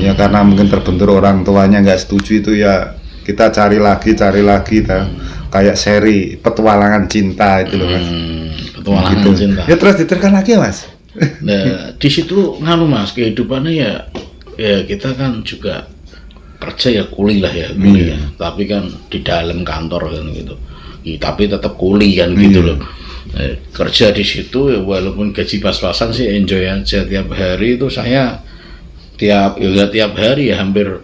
Ya karena mungkin terbentur orang tuanya nggak setuju itu ya kita cari lagi kayak seri petualangan cinta itu loh Mas. Petualangan gitu. cinta. Ya terus diteruskan lagi ya Mas. Nah, di situ Mas, kehidupannya ya kita kan juga kerja ya kuliah ya. Tapi kan di dalam kantor kan gitu. Tapi tetap kuliah kan gitu loh. Kerja di situ ya walaupun gaji pas-pasan sih enjoy aja. Tiap hari itu saya tiap hari ya hampir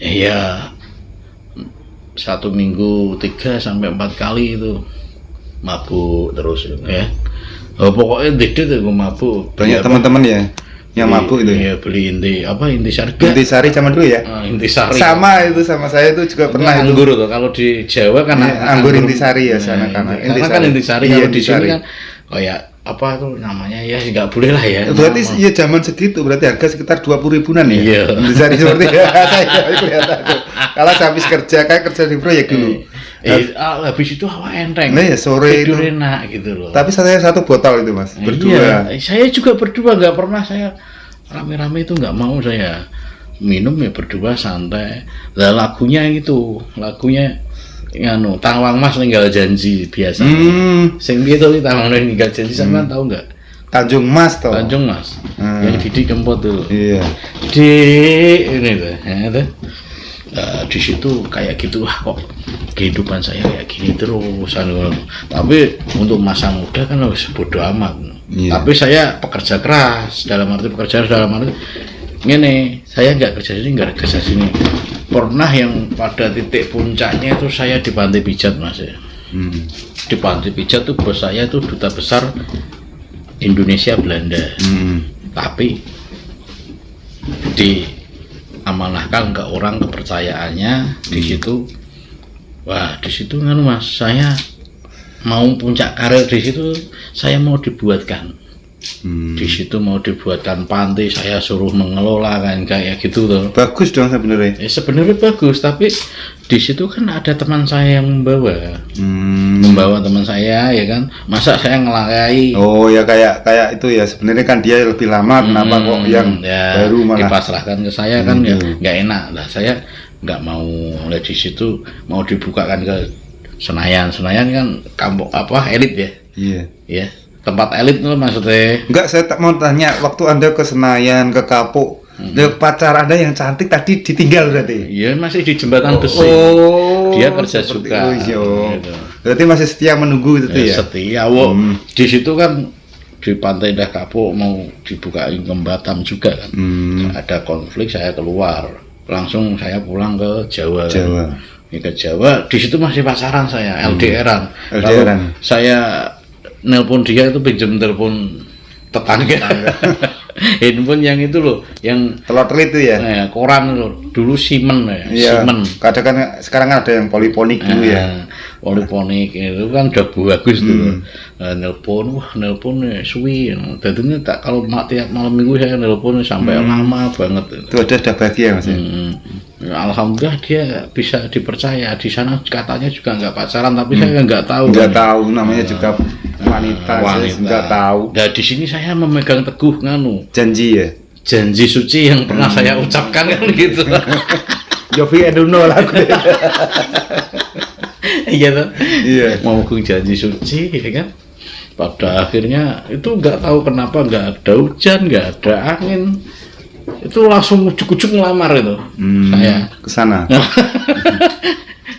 ya 1 minggu 3 sampai 4 kali itu mabuk terus ya. Pokoknya dede tuh mabuk. Banyak teman-teman ya yang mabuk itu. Ya beli intisari. Intisari zaman dulu ya. Intisari. Sama itu sama saya itu juga pernah anggur tuh. Kalau di Jawa kan anggur intisari ya sana karena kan intisari kalau di sini kan kayak apa tuh namanya ya nggak boleh lah ya. Berarti ya zaman segitu berarti harga sekitar 20 ribuan ya. Iya. Intisari seperti saya kelihatan tuh. Kalau habis kerja kayak kerja di proyek dulu. Habis itu hawa enteng. Nah ya sore tidur itu enak gitu loh. Tapi saya 1 botol itu Mas berdua. Iya, saya juga berdua nggak pernah saya rame-rame itu nggak mau saya minum ya berdua santai. Lah lagunya Tawang Mas Ninggal Janji biasa. Sing gitu Tawang Ninggal Janji sama tahu nggak? Tanjung Mas toh. Tanjung Mas. Yang Didi Kempot tuh. Iya. Ini tuh. Ya, tuh. Di situ kayak gitu kok kehidupan saya kayak gini terus. Tapi untuk masa muda kan harus bodo amat. Iya. Tapi saya pekerja keras dalam arti ini saya nggak kerja sini nggak kerja sini. Pernah yang pada titik puncaknya itu saya di pantai pijat Mas ya. Di pantai pijat tuh bos saya tuh duta besar Indonesia Belanda. Tapi diamanahkan ke orang kepercayaannya di situ. Wah di situ kan Mas saya mau puncak karir di situ saya mau dibuatkan. Di situ mau dibuatkan panti, saya suruh mengelola kan kayak gitu tuh. Bagus dong sebenarnya. Sebenarnya bagus, tapi di situ kan ada teman saya yang membawa teman saya ya kan. Masa saya ngelakai? Oh ya kayak itu ya sebenarnya kan dia lebih lama, kenapa kok yang ya, baru malah dipasrahkan ke saya kan ya nggak enak lah. Saya nggak mau di situ mau dibukakan ke Senayan kan kampung elit ya. Iya. Ya. Tempat elit loh maksudnya. Enggak, saya tak mau tanya waktu Anda ke Senayan, ke Kapuk, pacar Anda yang cantik tadi ditinggal berarti? Iya, masih di jembatan besi. Dia kerja juga. Gitu. Berarti masih setia menunggu itu ya? Setia, di situ kan di Pantai Indah Kapuk mau dibukain ke Batam juga kan. Ada konflik saya keluar. Langsung saya pulang ke Jawa. Ke Jawa, di situ masih pasaran saya, LDRan. Saya nelpon dia itu pinjam telepon tetangga. Handphone yang itu loh, yang telur-telur itu ya. Koran loh. Dulu Simen ya. Iya. Simen. Kadang kan sekarang kan ada yang poliponik dulu ya. Poliponik itu kan udah bagus tuh. Nelpon suwi. Dadanya tak kalau tiap malam minggu saya nelpon sampai lama banget. Itu ada bahagia Mas. Alhamdulillah dia bisa dipercaya. Di sana katanya juga nggak pacaran, tapi saya nggak tahu. Nggak tahu namanya juga wanita. Nggak tahu. Nah di sini saya memegang teguh janji suci yang pernah saya ucapkan kan gitu. Yovie Edono lah. Iya tuh. Iya. Memegang janji suci, ya kan. Pada akhirnya itu nggak tahu kenapa nggak ada hujan, nggak ada angin. Itu langsung ujuk-ujuk ngelamar itu. Saya ke sana.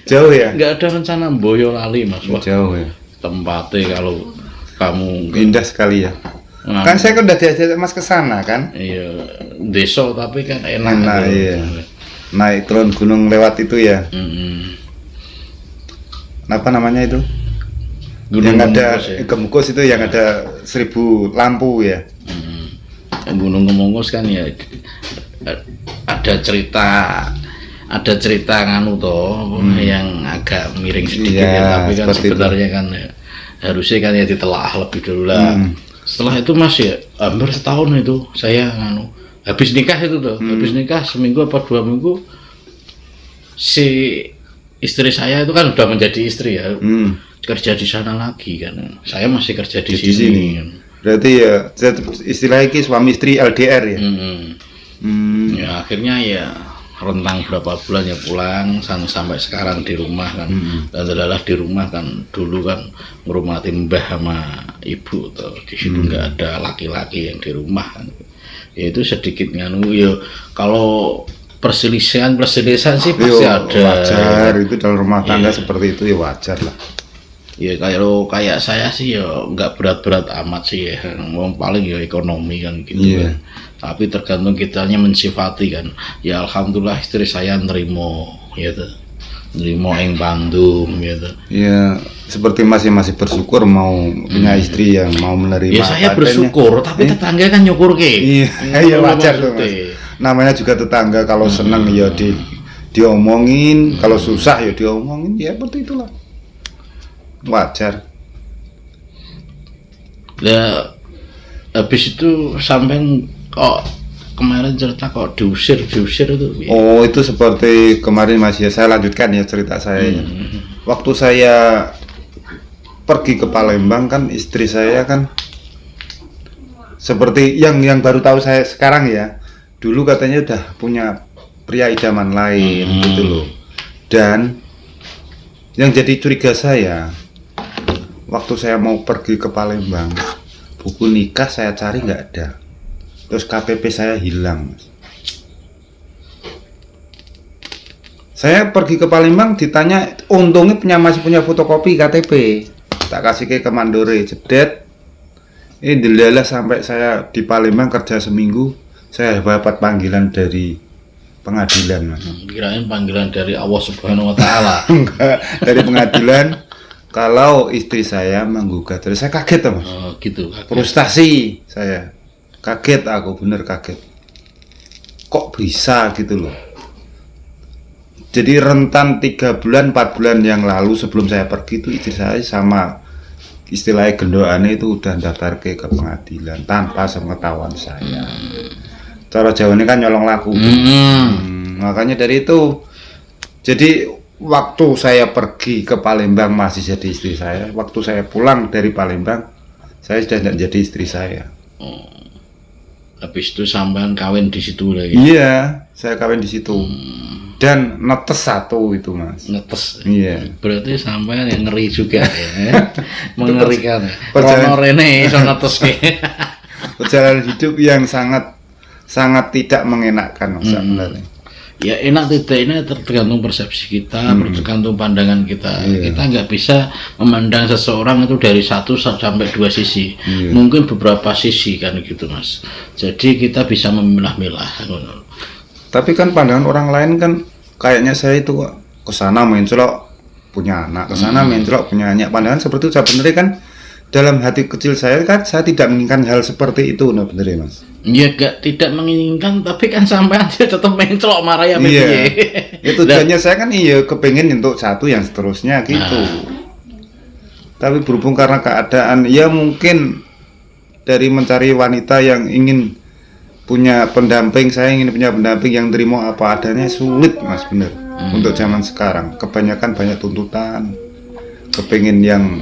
Jauh ya? Nggak ada rencana Boyolali Mas. Wah, jauh ya. Tempatnya kalau kamu indah sekali ya. Kan saya kan udah diajak Mas ke sana kan? Iya, desa tapi kan enak. Iya. Naik turun gunung lewat itu ya. Apa namanya itu? Gunung yang ada Gemukus itu yang ada 1000 lampu ya. Gunung Kemongus kan ya ada cerita nganu toh yang agak miring sedikit Iya, ya, tapi kan seperti sebenarnya kan ya, harusnya kan ya ditelaah lebih dulu lah. Setelah itu Mas ya hampir setahun itu saya nganu habis nikah itu tuh, habis nikah seminggu apa 2 minggu si istri saya itu kan udah menjadi istri ya, kerja di sana lagi kan, saya masih kerja di sini. Berarti ya istilahnya ki suami istri LDR ya. Ya akhirnya ya rentang berapa bulan ya pulang sampai sekarang di rumah kan. Dan adalah di rumah kan dulu kan ngurmati mbah sama ibu tuh, di situ nggak ada laki-laki yang di rumah kan. Ya itu sedikit nganu ya, kalau perselisihan sih pasti ada. Wajar itu dalam rumah tangga seperti itu ya wajar lah. Ya kalau kayak saya sih ya nggak berat-berat amat sih ya, mau paling ya ekonomi kan gitu kan. Tapi tergantung kitanya mensifati kan. Ya alhamdulillah istri saya nerimo gitu, nerimo yang Bandung gitu. Ya seperti masih bersyukur mau punya istri yang mau menerima. Ya saya bersyukur, tapi tetangga kan nyukur ke. Iya wajar tuh Mas. Namanya juga tetangga kalau senang ya diomongin, kalau susah ya diomongin, ya seperti itulah. Wajar. Ya habis itu sampai kok kemarin cerita kok diusir itu ya. Oh itu seperti kemarin Mas ya, saya lanjutkan ya cerita saya. Waktu saya pergi ke Palembang kan istri saya kan seperti yang baru tahu saya sekarang ya, dulu katanya udah punya pria idaman lain gitu loh. Dan yang jadi curiga saya waktu saya mau pergi ke Palembang, buku nikah saya cari nggak ada, terus KTP saya hilang. Saya pergi ke Palembang ditanya, untungnya masih punya fotokopi KTP, tak kasih ke Mandore jedet. Ini delalah sampai saya di Palembang kerja seminggu, saya dapat panggilan dari pengadilan. Kirain panggilan dari Allah Subhanahu Wa Taala. Enggak, dari pengadilan. Kalau istri saya menggugat, terus saya kaget Mas. Oh, gitu. Kaget. Frustasi saya, kaget aku, bener kaget. Kok bisa gitu loh? Jadi rentan 3 bulan 4 bulan yang lalu sebelum saya pergi itu istri saya sama istilahnya gendoane itu udah daftar ke pengadilan tanpa sepengetahuan saya. Cara Jawa ini kan nyolong laku. Makanya dari itu, jadi waktu saya pergi ke Palembang masih jadi istri saya. Waktu saya pulang dari Palembang, saya sudah tidak jadi istri saya. Habis itu sampean kawin di situ lagi. Iya, saya kawin di situ. Dan netes satu itu Mas. Netes. Iya. Berarti sampean yang ngeri juga ya. Mengerikan. Perjalanan Rene iso netes ke. Perjalanan hidup yang sangat tidak mengenakkan Mas sebenarnya. Ya enak tidak ini tergantung persepsi kita, tergantung pandangan kita. Kita nggak bisa memandang seseorang itu dari 1 sampai 2 sisi. Mungkin beberapa sisi kan gitu Mas. Jadi kita bisa memilah-milah. Tapi kan pandangan orang lain kan kayaknya saya itu kesana mencolok punya anak, kesana mencolok punya anak. Pandangan seperti itu sebenarnya kan dalam hati kecil saya kan saya tidak menginginkan hal seperti itu, nah bener ya Mas? Iya tidak menginginkan, tapi kan sampai dia tetap mencolok marah ya. Iya. Itu tujuannya saya kan kepengen untuk satu yang seterusnya gitu. Tapi berhubung karena keadaan ya mungkin dari mencari wanita yang ingin punya pendamping, saya ingin punya pendamping yang terima apa adanya sulit Mas bener. Untuk zaman sekarang kebanyakan banyak tuntutan, kepengen yang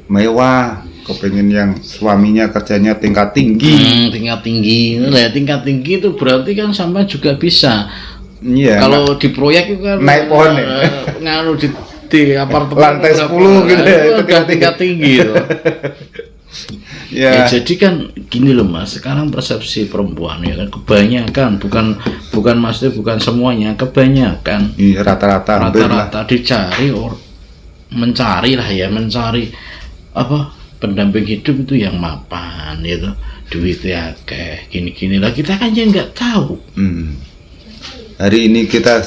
mewah, kepengen yang suaminya kerjanya tingkat tinggi. Tingkat tinggi itu berarti kan sampai juga bisa. Iya. Kalau di proyek itu kan naik pohon ya. Nganu di apartemen lantai 10 gitu ya, itu tingkat tinggi itu. Ya, jadi kan gini loh Mas, sekarang persepsi perempuan ya kan kebanyakan bukan maksudnya bukan semuanya, kebanyakan. Iya, rata-rata mencari apa pendamping hidup itu yang mapan gitu, duitnya kayak gini-gini lah, kita kan ya nggak tahu. Hari ini kita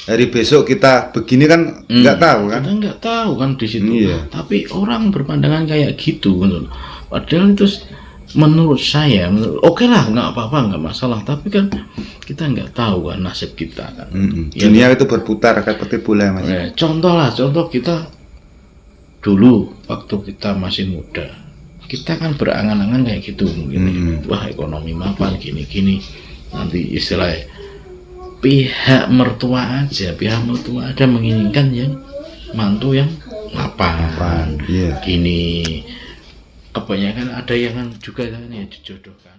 hari besok kita begini kan nggak tahu kan? Kita nggak tahu kan di situ. Tapi orang berpandangan kayak gitu, padahal itu menurut saya oke lah, nggak apa-apa, nggak masalah, tapi kan kita nggak tahu kan nasib kita kan. Ya, dunia itu berputar seperti bola Mas. Contoh kita dulu waktu kita masih muda, kita kan berangan-angan kayak gitu mungkin. Wah, ekonomi mapan gini-gini, nanti istilahnya pihak mertua ada menginginkan yang mantu yang mapan. Iya. Gini, kebanyakan ada yang kan juga kan ya dijodohkan